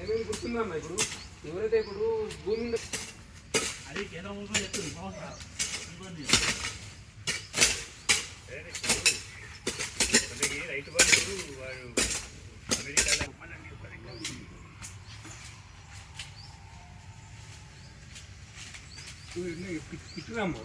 ఏమేమి గుర్తుందా అన్న ఇప్పుడు ఎవరైతే ఇప్పుడు భూమి అది కేంద్ర ప్రభుత్వం చెప్తుంది ఇబ్బంది రైతు బంధువులు వాడు అమెరికాలో పిట్టురామ్మా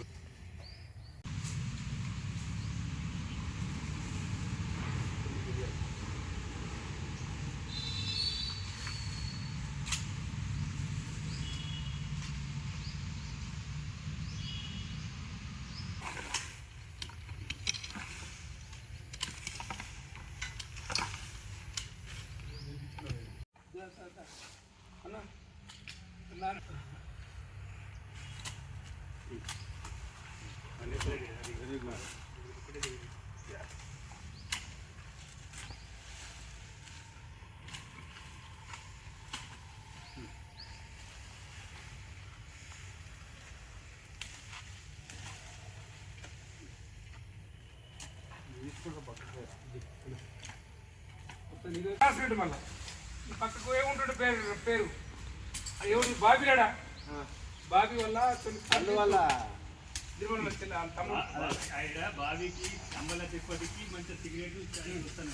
మళ్ళా పక్కకు ఏముంటాడు పేరు పేరు ఎవరు బాబీ రాడా బాబీ వల్ల వల్ల బావికి అంబల తిప్పటికి మంచి సిగరెట్ వస్తాను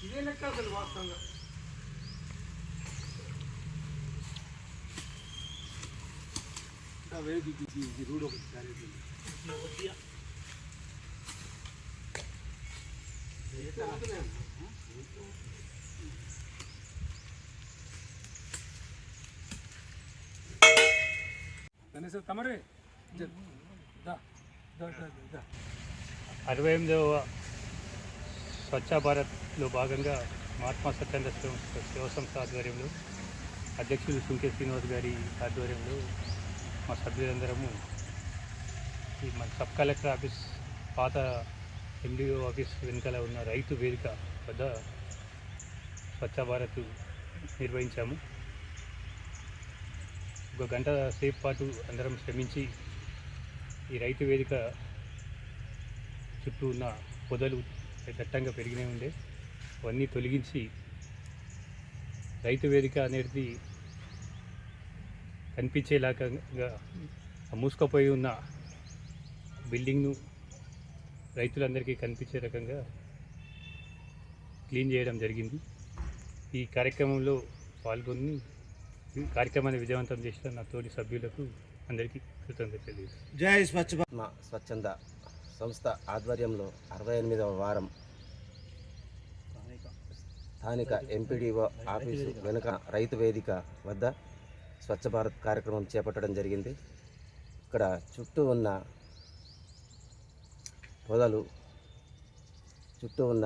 ఇదే లెక్క అసలు వాస్తవంగా రూడ్ ఒకటి తమరే 68వ స్వచ్ఛ భారత్లో భాగంగా మహాత్మా స్వచ్ఛంద సేవ సంస్థ ఆధ్వర్యంలో అధ్యక్షులు సుంకే శ్రీనివాస్ గారి ఆధ్వర్యంలో మా సభ్యులందరము ఈ మన సబ్ కలెక్టర్ ఆఫీస్ పాత ఎండిఓ ఆఫీస్ వెనుకల ఉన్న రైతు వేదిక వద్ద స్వచ్ఛ భారత్ నిర్వహించాము. ఒక గంట సేపు పాటు అందరం శ్రమించి ఈ రైతు వేదిక చుట్టూ ఉన్న పొదలు దట్టంగా పెరిగినే ఉండే అవన్నీ తొలగించి రైతు వేదిక అనేది కనిపించేలాగా మూసుకుపోయి ఉన్న బిల్డింగ్ను రైతులందరికీ కనిపించే రకంగా క్లీన్ చేయడం జరిగింది. ఈ కార్యక్రమంలో పాల్గొని ఈ కార్యక్రమాన్ని విజయవంతం చేసిన నా తోటి సభ్యులకు అందరికీ కృతజ్ఞతలు. జై స్వచ్ఛంద సంస్థ ఆధ్వర్యంలో 68వ వారం స్థానిక ఎంపీడీఓ ఆఫీసు వెనుక రైతు వేదిక వద్ద స్వచ్ఛ భారత్ కార్యక్రమం చేపట్టడం జరిగింది. ఇక్కడ చుట్టూ ఉన్న పొదలు, చుట్టూ ఉన్న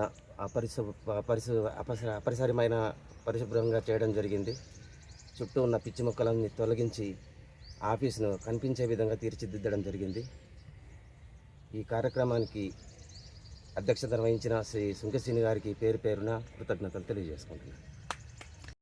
అపరిసరమైన పరిశుభ్రంగా చేయడం జరిగింది. చుట్టూ ఉన్న పిచ్చి మొక్కలన్నీ తొలగించి ఆఫీసును కనిపించే విధంగా తీర్చిదిద్దడం జరిగింది. ఈ కార్యక్రమానికి అధ్యక్షత వహించిన శ్రీ సుంకశ్రీని గారికి పేరు పేరున కృతజ్ఞతలు తెలియజేసుకుంటున్నాను.